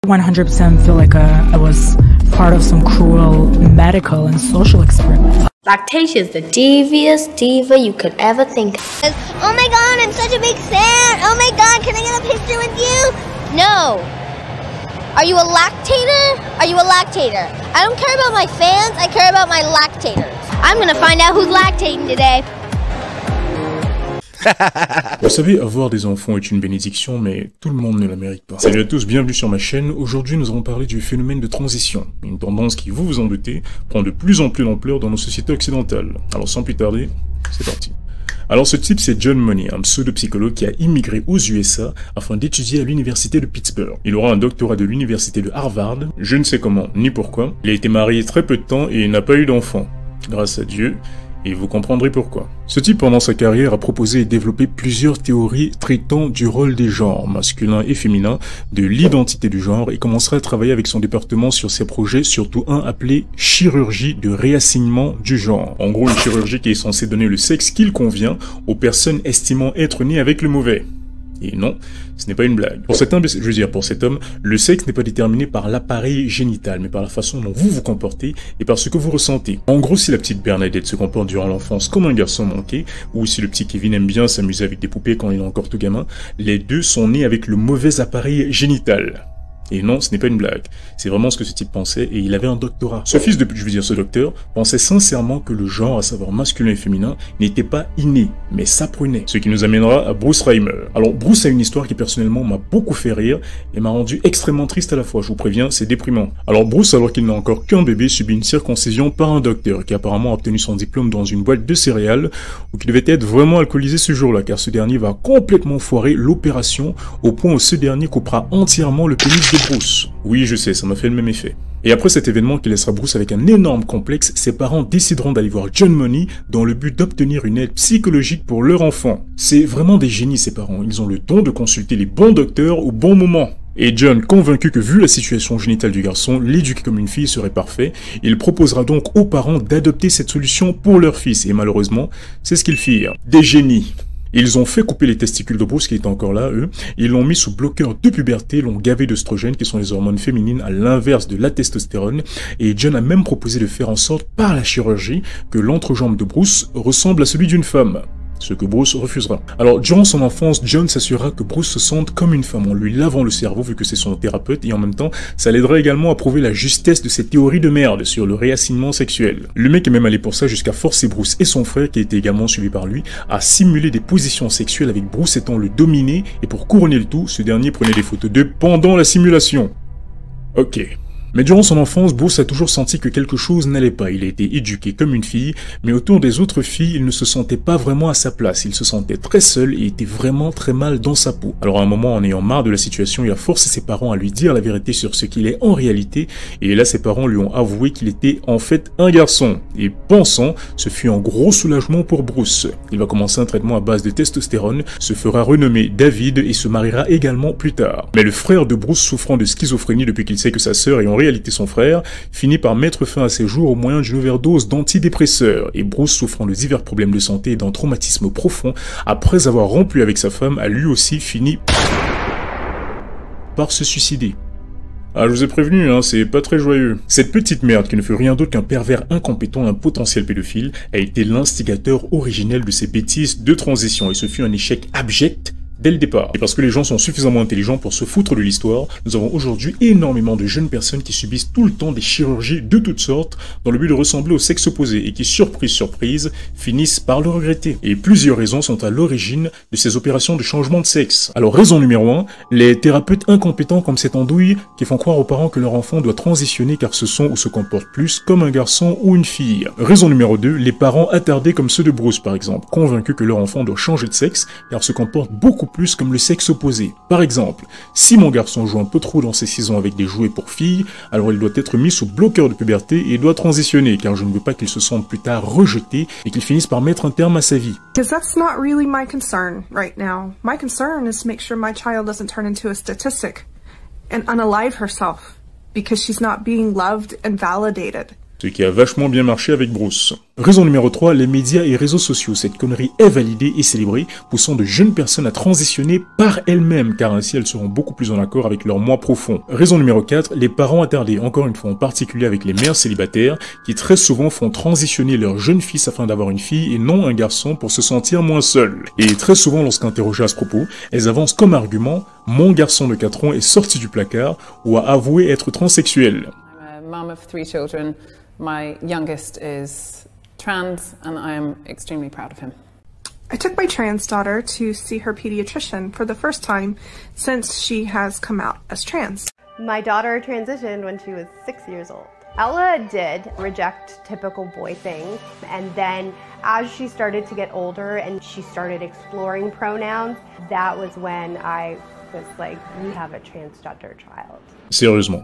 100% feel like I was part of some cruel medical and social experiment. Lactatia is the devious diva you could ever think of. Oh my god, I'm such a big fan! Oh my god, can I get a picture with you? No. Are you a lactator? Are you a lactator? I don't care about my fans, I care about my lactators. I'm gonna find out who's lactating today. Vous savez, avoir des enfants est une bénédiction, mais tout le monde ne la mérite pas. Salut à tous, bienvenue sur ma chaîne. Aujourd'hui, nous allons parler du phénomène de transition. Une tendance qui, vous en doutez, prend de plus en plus d'ampleur dans nos sociétés occidentales. Alors sans plus tarder, c'est parti. Alors ce type, c'est John Money, un pseudo-psychologue qui a immigré aux USA afin d'étudier à l'université de Pittsburgh. Il aura un doctorat de l'université de Harvard, je ne sais comment ni pourquoi. Il a été marié très peu de temps et n'a pas eu d'enfant. Grâce à Dieu. Et vous comprendrez pourquoi. Ce type, pendant sa carrière, a proposé et développé plusieurs théories traitant du rôle des genres, masculin et féminin, de l'identité du genre, et commencera à travailler avec son département sur ses projets, surtout un appelé chirurgie de réassignement du genre. En gros, une chirurgie qui est censée donner le sexe qu'il convient aux personnes estimant être nées avec le mauvais. Et non, ce n'est pas une blague. Pour cet homme, le sexe n'est pas déterminé par l'appareil génital, mais par la façon dont vous vous comportez et par ce que vous ressentez. En gros, si la petite Bernadette se comporte durant l'enfance comme un garçon manqué, ou si le petit Kevin aime bien s'amuser avec des poupées quand il est encore tout gamin, les deux sont nés avec le mauvais appareil génital. Et non, ce n'est pas une blague. C'est vraiment ce que ce type pensait et il avait un doctorat. Ce docteur, pensait sincèrement que le genre, à savoir masculin et féminin, n'était pas inné, mais s'apprenait. Ce qui nous amènera à Bruce Reimer. Alors, Bruce a une histoire qui personnellement m'a beaucoup fait rire et m'a rendu extrêmement triste à la fois. Je vous préviens, c'est déprimant. Alors Bruce, alors qu'il n'a encore qu'un bébé, subit une circoncision par un docteur qui apparemment a obtenu son diplôme dans une boîte de céréales ou qui devait être vraiment alcoolisé ce jour-là, car ce dernier va complètement foirer l'opération au point où ce dernier coupera entièrement le pénis de Bruce. Oui, je sais, ça m'a fait le même effet. Et après cet événement qui laissera Bruce avec un énorme complexe, ses parents décideront d'aller voir John Money dans le but d'obtenir une aide psychologique pour leur enfant. C'est vraiment des génies ces parents, ils ont le don de consulter les bons docteurs au bon moment. Et John, convaincu que vu la situation génitale du garçon, l'éduquer comme une fille serait parfait, il proposera donc aux parents d'adopter cette solution pour leur fils. Et malheureusement, c'est ce qu'ils firent. Des génies. Ils ont fait couper les testicules de Bruce qui étaient encore là, eux. Ils l'ont mis sous bloqueur de puberté, l'ont gavé d'œstrogènes qui sont les hormones féminines à l'inverse de la testostérone. Et John a même proposé de faire en sorte, par la chirurgie, que l'entrejambe de Bruce ressemble à celui d'une femme. Ce que Bruce refusera. Alors, durant son enfance, John s'assurera que Bruce se sente comme une femme en lui lavant le cerveau vu que c'est son thérapeute et en même temps, ça l'aidera également à prouver la justesse de ses théories de merde sur le réassignement sexuel. Le mec est même allé pour ça jusqu'à forcer Bruce et son frère, qui était également suivi par lui, à simuler des positions sexuelles avec Bruce étant le dominé et pour couronner le tout, ce dernier prenait des photos d'eux pendant la simulation. Ok. Mais durant son enfance, Bruce a toujours senti que quelque chose n'allait pas. Il a été éduqué comme une fille, mais autour des autres filles, il ne se sentait pas vraiment à sa place. Il se sentait très seul et était vraiment très mal dans sa peau. Alors à un moment, en ayant marre de la situation, il a forcé ses parents à lui dire la vérité sur ce qu'il est en réalité. Et là, ses parents lui ont avoué qu'il était en fait un garçon. Et pensant, ce fut un gros soulagement pour Bruce. Il va commencer un traitement à base de testostérone, se fera renommer David et se mariera également plus tard. Mais le frère de Bruce, souffrant de schizophrénie depuis qu'il sait que sa sœur est en réalité son frère, finit par mettre fin à ses jours au moyen d'une overdose d'antidépresseurs, et Bruce, souffrant de divers problèmes de santé et d'un traumatisme profond, après avoir rompu avec sa femme, a lui aussi fini par se suicider. Ah, je vous ai prévenu, hein, c'est pas très joyeux. Cette petite merde, qui ne fut rien d'autre qu'un pervers incompétent, un potentiel pédophile, a été l'instigateur originel de ces bêtises de transition, et ce fut un échec abject dès le départ. Et parce que les gens sont suffisamment intelligents pour se foutre de l'histoire, nous avons aujourd'hui énormément de jeunes personnes qui subissent tout le temps des chirurgies de toutes sortes dans le but de ressembler au sexe opposé et qui, surprise, finissent par le regretter. Et plusieurs raisons sont à l'origine de ces opérations de changement de sexe. Alors raison numéro 1, les thérapeutes incompétents comme cette andouille qui font croire aux parents que leur enfant doit transitionner car ce sont ou se comportent plus comme un garçon ou une fille. Raison numéro 2, les parents attardés comme ceux de Bruce par exemple, convaincus que leur enfant doit changer de sexe car se comporte beaucoup plus comme le sexe opposé. Par exemple, si mon garçon joue un peu trop dans ses 6 ans avec des jouets pour filles, alors il doit être mis sous bloqueur de puberté et doit transitionner, car je ne veux pas qu'il se sente plus tard rejeté et qu'il finisse par mettre un terme à sa vie. Because that's not really my concern right now. My concern is to make sure my child doesn't turn into a statistic and unalive herself because she's not being loved and validated. Ce qui a vachement bien marché avec Bruce. Raison numéro 3, les médias et réseaux sociaux. Cette connerie est validée et célébrée, poussant de jeunes personnes à transitionner par elles-mêmes, car ainsi elles seront beaucoup plus en accord avec leur moi profond. Raison numéro 4, les parents attardés, encore une fois en particulier avec les mères célibataires, qui très souvent font transitionner leur jeune fils afin d'avoir une fille et non un garçon pour se sentir moins seul. Et très souvent lorsqu'interrogées à ce propos, elles avancent comme argument « mon garçon de 4 ans est sorti du placard » ou a avoué être transsexuel. I'm a mom of 3 children. My youngest is trans, and I am extremely proud of him. I took my trans daughter to see her pediatrician for the first time since she has come out as trans. My daughter transitioned when she was 6 years old. Ella did reject typical boy things, and then as she started to get older and she started exploring pronouns, that was when I was like, we have a transgender child. Sérieusement.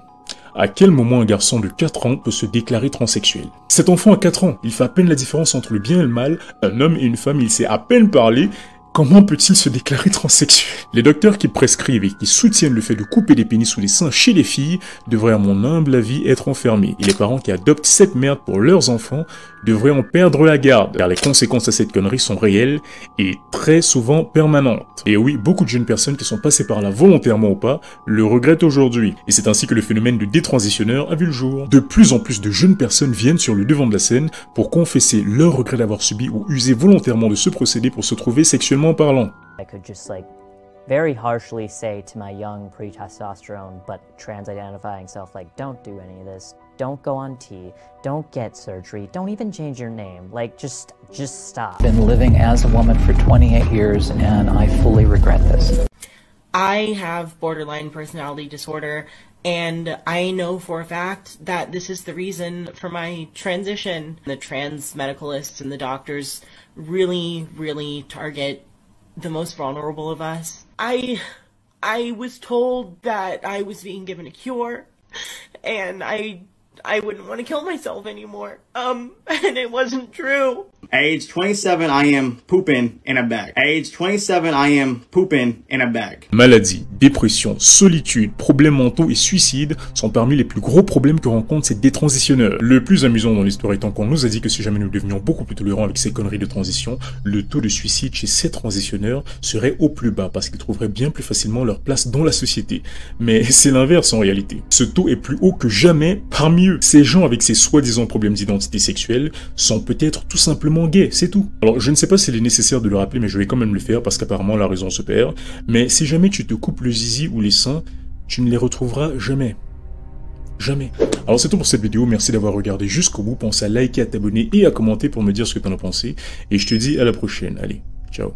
À quel moment un garçon de 4 ans peut se déclarer transsexuel? Cet enfant a 4 ans, il fait à peine la différence entre le bien et le mal, un homme et une femme, il sait à peine parler. Comment peut-il se déclarer transsexuel? Les docteurs qui prescrivent et qui soutiennent le fait de couper des pénis ou des seins chez les filles devraient à mon humble avis être enfermés. Et les parents qui adoptent cette merde pour leurs enfants devraient en perdre la garde, car les conséquences de cette connerie sont réelles et très souvent permanentes. Et oui, beaucoup de jeunes personnes qui sont passées par là volontairement ou pas le regrettent aujourd'hui. Et c'est ainsi que le phénomène de détransitionneur a vu le jour. De plus en plus de jeunes personnes viennent sur le devant de la scène pour confesser leur regret d'avoir subi ou usé volontairement de ce procédé pour se trouver sexuellement parlant. I could just very harshly say to my young pre-testosterone but trans-identifying self don't do any of this, don't go on T, don't get surgery, don't even change your name, just stop. I've been living as a woman for 28 years and I fully regret this. I have borderline personality disorder, and I know for a fact that this is the reason for my transition. The trans medicalists and the doctors really target the most vulnerable of us. I was told that I was being given a cure, and I wouldn't want to kill myself anymore. And it wasn't true. At age 27, I am pooping in a bag. At age 27, I am pooping in a bag. Maladie, dépression, solitude, problèmes mentaux et suicide sont parmi les plus gros problèmes que rencontrent ces détransitionneurs. Le plus amusant dans l'histoire étant qu'on nous a dit que si jamais nous devenions beaucoup plus tolérants avec ces conneries de transition, le taux de suicide chez ces transitionneurs serait au plus bas parce qu'ils trouveraient bien plus facilement leur place dans la société. Mais c'est l'inverse en réalité. Ce taux est plus haut que jamais parmi eux. Ces gens avec ces soi-disant problèmes d'identité sexuelle sont peut-être tout simplement gays, c'est tout. Alors je ne sais pas s'il est nécessaire de le rappeler, mais je vais quand même le faire parce qu'apparemment la raison se perd. Mais si jamais tu te coupes le zizi ou les seins, tu ne les retrouveras jamais. Jamais. Alors c'est tout pour cette vidéo, merci d'avoir regardé jusqu'au bout, pense à liker, à t'abonner et à commenter pour me dire ce que t'en as pensé. Et je te dis à la prochaine, allez, ciao.